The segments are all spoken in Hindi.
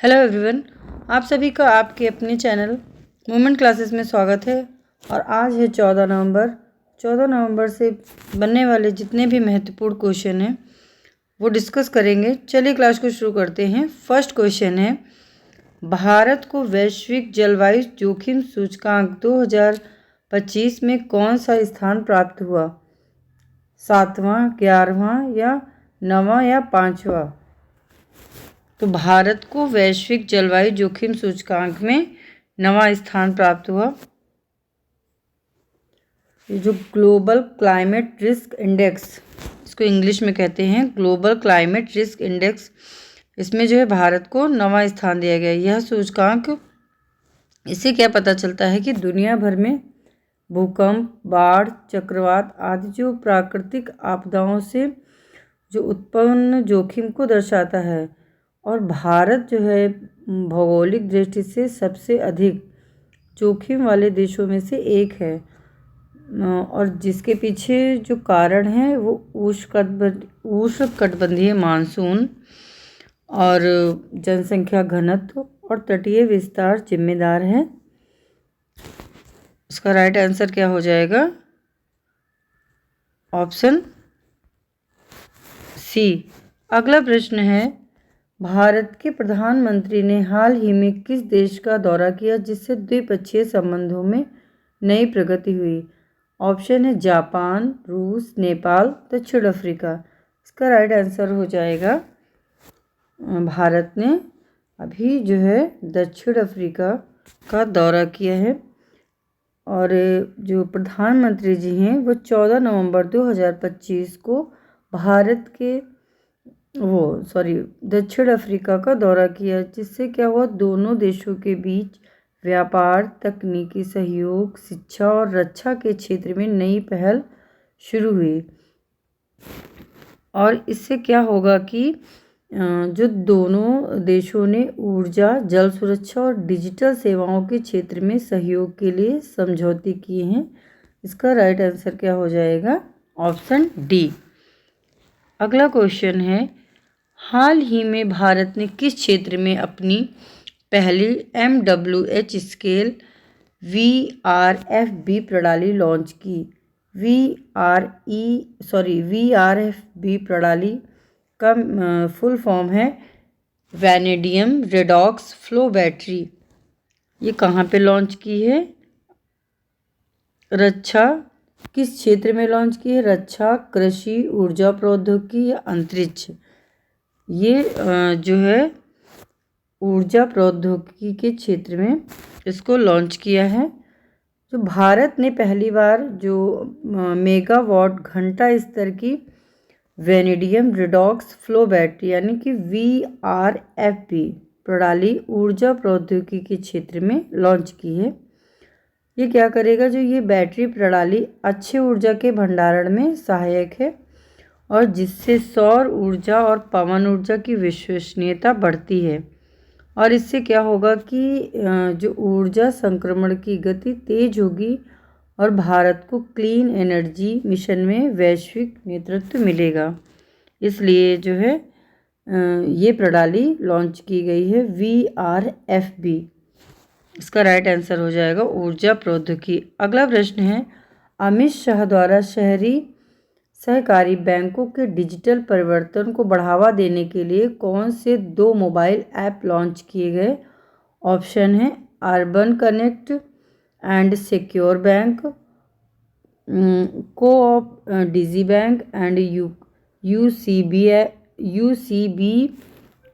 हेलो एवरीवन, आप सभी का आपके अपने चैनल मोमेंट क्लासेस में स्वागत है। और आज है 14 नवंबर। 14 नवंबर से बनने वाले जितने भी महत्वपूर्ण क्वेश्चन हैं वो डिस्कस करेंगे। चलिए क्लास को शुरू करते हैं। फर्स्ट क्वेश्चन है, भारत को वैश्विक जलवायु जोखिम सूचकांक 2025 में कौन सा स्थान प्राप्त हुआ? 7वां, 11वां या 9वां या 5वां? तो भारत को वैश्विक जलवायु जोखिम सूचकांक में 9वां स्थान प्राप्त हुआ। ये जो ग्लोबल क्लाइमेट रिस्क इंडेक्स, इसको इंग्लिश में कहते हैं ग्लोबल क्लाइमेट रिस्क इंडेक्स, इसमें जो है भारत को 9वां स्थान दिया गया। यह सूचकांक, इससे क्या पता चलता है कि दुनिया भर में भूकंप, बाढ़, चक्रवात आदि जो प्राकृतिक आपदाओं से जो उत्पन्न जोखिम को दर्शाता है। और भारत जो है भौगोलिक दृष्टि से सबसे अधिक जोखिम वाले देशों में से एक है। और जिसके पीछे जो कारण है वो उष्णकटिबंधीय मानसून और जनसंख्या घनत्व और तटीय विस्तार जिम्मेदार है। इसका राइट आंसर क्या हो जाएगा? Option C. अगला प्रश्न है, भारत के प्रधानमंत्री ने हाल ही में किस देश का दौरा किया जिससे द्विपक्षीय संबंधों में नई प्रगति हुई? ऑप्शन है जापान, रूस, नेपाल, दक्षिण अफ्रीका। इसका राइट आंसर हो जाएगा, भारत ने अभी जो है दक्षिण अफ्रीका का दौरा किया है। और जो प्रधानमंत्री जी हैं वो 14 नवंबर 2025 को भारत के दक्षिण अफ्रीका का दौरा किया, जिससे क्या हुआ, दोनों देशों के बीच व्यापार, तकनीकी सहयोग, शिक्षा और रक्षा के क्षेत्र में नई पहल शुरू हुई। और इससे क्या होगा कि जो दोनों देशों ने ऊर्जा, जल सुरक्षा और डिजिटल सेवाओं के क्षेत्र में सहयोग के लिए समझौते किए हैं। इसका राइट आंसर क्या हो जाएगा? Option D. अगला क्वेश्चन है, हाल ही में भारत ने किस क्षेत्र में अपनी पहली MWH स्केल VRFB प्रणाली लॉन्च की? VRFB प्रणाली का फुल फॉर्म है वैनेडियम रेडॉक्स फ्लो बैटरी। ये कहाँ पे लॉन्च की है? रक्षा, किस क्षेत्र में लॉन्च की है? रक्षा, कृषि, ऊर्जा प्रौद्योगिकी या अंतरिक्ष? ये जो है ऊर्जा प्रौद्योगिकी के क्षेत्र में इसको लॉन्च किया है। जो भारत ने पहली बार जो मेगावाट घंटा स्तर की वैनेडियम रेडॉक्स फ्लो बैटरी यानी कि VRFB प्रणाली ऊर्जा प्रौद्योगिकी के क्षेत्र में लॉन्च की है। ये क्या करेगा? जो ये बैटरी प्रणाली अच्छे ऊर्जा के भंडारण में सहायक है और जिससे सौर ऊर्जा और पवन ऊर्जा की विश्वसनीयता बढ़ती है। और इससे क्या होगा कि जो ऊर्जा संक्रमण की गति तेज होगी और भारत को क्लीन एनर्जी मिशन में वैश्विक नेतृत्व मिलेगा। इसलिए जो है ये प्रणाली लॉन्च की गई है VRFB। इसका राइट आंसर हो जाएगा ऊर्जा प्रौद्योगिकी। अगला प्रश्न है, अमित शाह द्वारा शहरी सहकारी बैंकों के डिजिटल परिवर्तन को बढ़ावा देने के लिए कौन से 2 मोबाइल ऐप लॉन्च किए गए? ऑप्शन है urban connect and secure bank, co-op digi bank and UCB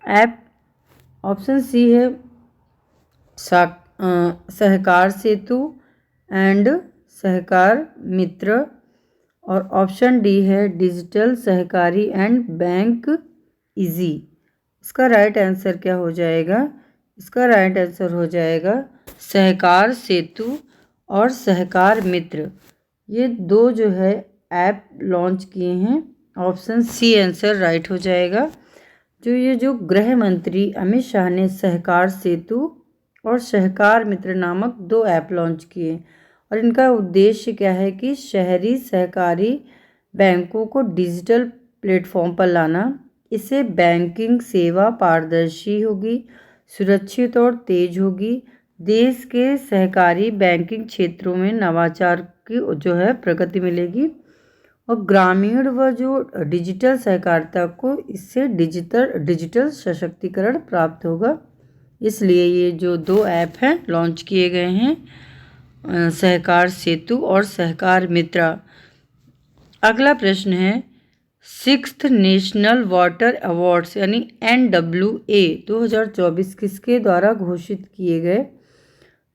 app. Option C है सहकार सेतु एंड सहकार मित्र। और ऑप्शन डी है digital Sahakari and bank easy. इसका राइट आंसर क्या हो जाएगा? इसका राइट आंसर हो जाएगा सहकार सेतु और सहकार मित्र। ये 2 जो है ऐप लॉन्च किए हैं। ऑप्शन सी आंसर राइट हो जाएगा। जो गृह मंत्री अमित शाह ने सहकार सेतु और सहकार मित्र नामक 2 ऐप लॉन्च किए और इनका उद्देश्य क्या है कि शहरी सहकारी बैंकों को डिजिटल प्लेटफॉर्म पर लाना। इससे बैंकिंग सेवा पारदर्शी होगी, सुरक्षित और तेज होगी। देश के सहकारी बैंकिंग क्षेत्रों में नवाचार की जो है प्रगति मिलेगी। और ग्रामीण व जो डिजिटल सहकारिता को इससे डिजिटल सशक्तिकरण प्राप्त होगा। इसलिए ये जो 2 ऐप हैं लॉन्च किए गए हैं, सहकार सेतु और सहकार मित्रा। अगला प्रश्न है 6th नेशनल वाटर अवार्ड्स यानी NWA 2024 किसके द्वारा घोषित किए गए?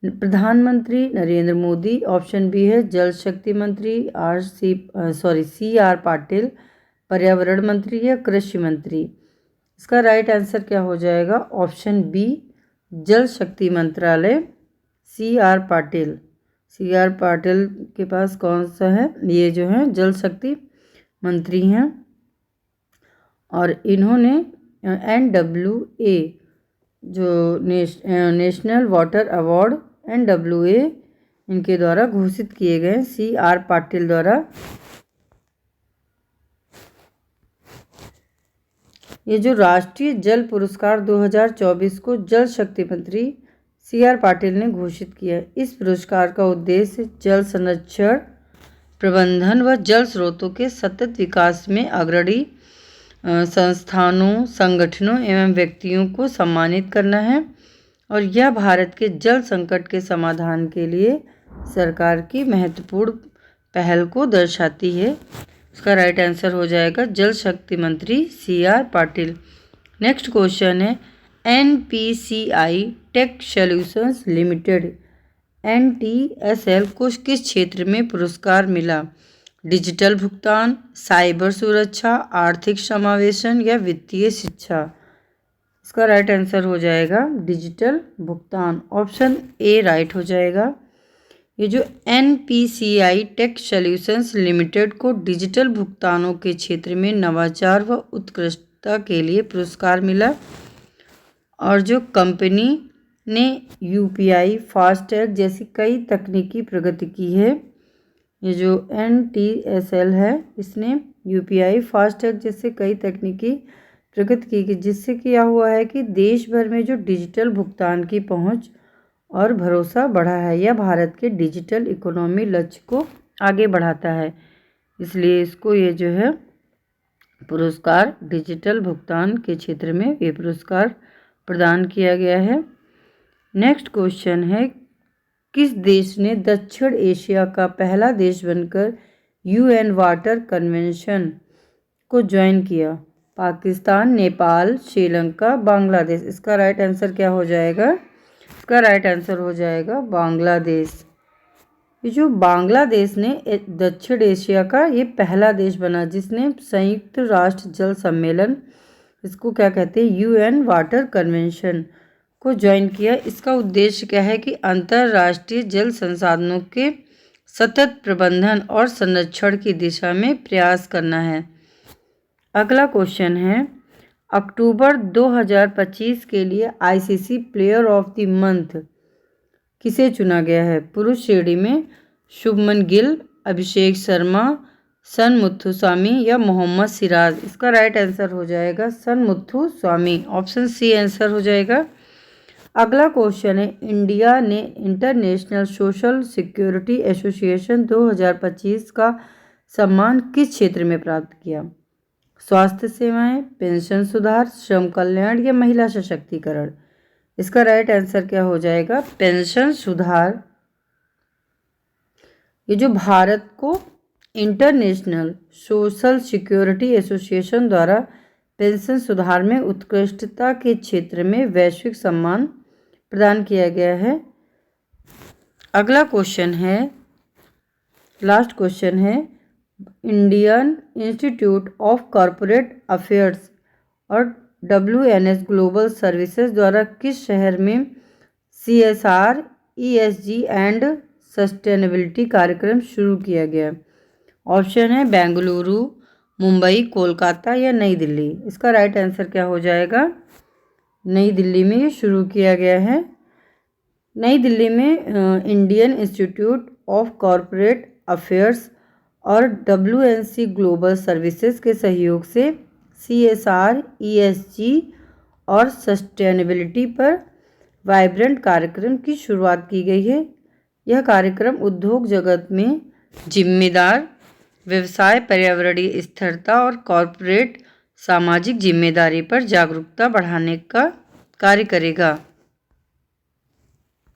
प्रधानमंत्री नरेंद्र मोदी। ऑप्शन बी है जल शक्ति मंत्री CR पाटिल, पर्यावरण मंत्री या कृषि मंत्री। इसका राइट आंसर क्या हो जाएगा? ऑप्शन बी जल शक्ति मंत्रालय, CR पाटिल। CR पाटिल के पास कौन सा है? ये जो है जल शक्ति मंत्री हैं और इन्होंने NWA जो नेशनल वाटर अवार्ड NWA इनके द्वारा घोषित किए गए, CR पाटिल द्वारा। ये जो राष्ट्रीय जल पुरस्कार 2024 को जल शक्ति मंत्री CR पाटिल ने घोषित किया। इस पुरस्कार का उद्देश्य जल संरक्षण, प्रबंधन व जल स्रोतों के सतत विकास में अग्रणी संस्थानों, संगठनों एवं व्यक्तियों को सम्मानित करना है और यह भारत के जल संकट के समाधान के लिए सरकार की महत्वपूर्ण पहल को दर्शाती है। इसका राइट आंसर हो जाएगा जल शक्ति मंत्री CR पाटिल। नेक्स्ट क्वेश्चन है NPCI tech solutions limited NTSL को किस क्षेत्र में पुरस्कार मिला? डिजिटल भुगतान, साइबर सुरक्षा, आर्थिक समावेशन या वित्तीय शिक्षा। इसका राइट आंसर हो जाएगा डिजिटल भुगतान। ऑप्शन ए राइट हो जाएगा। ये जो NPCI टेक सॉल्यूशंस लिमिटेड को डिजिटल भुगतानों के क्षेत्र में नवाचार व उत्कृष्टता के लिए पुरस्कार मिला और जो कंपनी ने UPI, फास्टैग जैसी कई तकनीकी प्रगति की है। ये जो NTSL है इसने UPI, फास्टैग जैसे कई तकनीकी प्रगति की, जिससे क्या हुआ है कि देश भर में जो डिजिटल भुगतान की पहुंच और भरोसा बढ़ा है। यह भारत के डिजिटल इकोनॉमी लक्ष्य को आगे बढ़ाता है, इसलिए इसको ये जो है पुरस्कार डिजिटल भुगतान के क्षेत्र में ये पुरस्कार प्रदान किया गया है। नेक्स्ट क्वेश्चन है किस देश ने दक्षिण एशिया का पहला देश बनकर UN वाटर कन्वेंशन को ज्वाइन किया? पाकिस्तान, नेपाल, श्रीलंका, बांग्लादेश। इसका राइट आंसर क्या हो जाएगा? इसका राइट आंसर हो जाएगा बांग्लादेश। ये जो बांग्लादेश ने दक्षिण एशिया का ये पहला देश बना जिसने संयुक्त राष्ट्र जल सम्मेलन, इसको क्या कहते हैं, UN वाटर कन्वेंशन को ज्वाइन किया। इसका उद्देश्य क्या है कि अंतर्राष्ट्रीय जल संसाधनों के सतत प्रबंधन और संरक्षण की दिशा में प्रयास करना है। अगला क्वेश्चन है अक्टूबर 2025 के लिए ICC player of the month किसे चुना गया है? पुरुष श्रेणी में शुभमन गिल, अभिषेक शर्मा, सन मुथुस्वामी या मोहम्मद सिराज। इसका राइट आंसर हो जाएगा सन मुथुस्वामी। ऑप्शन सी आंसर हो जाएगा। अगला क्वेश्चन है इंडिया ने इंटरनेशनल सोशल सिक्योरिटी एसोसिएशन 2025 का सम्मान किस क्षेत्र में प्राप्त किया? स्वास्थ्य सेवाएं, पेंशन सुधार, श्रम कल्याण या महिला सशक्तिकरण। इसका राइट आंसर क्या हो जाएगा? पेंशन सुधार। ये जो भारत को इंटरनेशनल सोशल सिक्योरिटी एसोसिएशन द्वारा पेंशन सुधार में उत्कृष्टता के क्षेत्र में वैश्विक सम्मान प्रदान किया गया है। अगला क्वेश्चन है, लास्ट क्वेश्चन है Indian institute of corporate affairs और WNS ग्लोबल सर्विसेज द्वारा किस शहर में CSR, ESG एंड सस्टेनेबिलिटी कार्यक्रम शुरू किया गया? ऑप्शन है बेंगलुरु, मुंबई, कोलकाता या नई दिल्ली। इसका राइट आंसर क्या हो जाएगा? नई दिल्ली में ये शुरू किया गया है। नई दिल्ली में Indian institute of corporate affairs और WNC ग्लोबल सर्विसेज के सहयोग से CSR, ESG और सस्टेनेबिलिटी पर वाइब्रेंट कार्यक्रम की शुरुआत की गई है। यह कार्यक्रम उद्योग जगत में जिम्मेदार व्यवसाय, पर्यावरणीय स्थिरता और कॉरपोरेट सामाजिक जिम्मेदारी पर जागरूकता बढ़ाने का कार्य करेगा।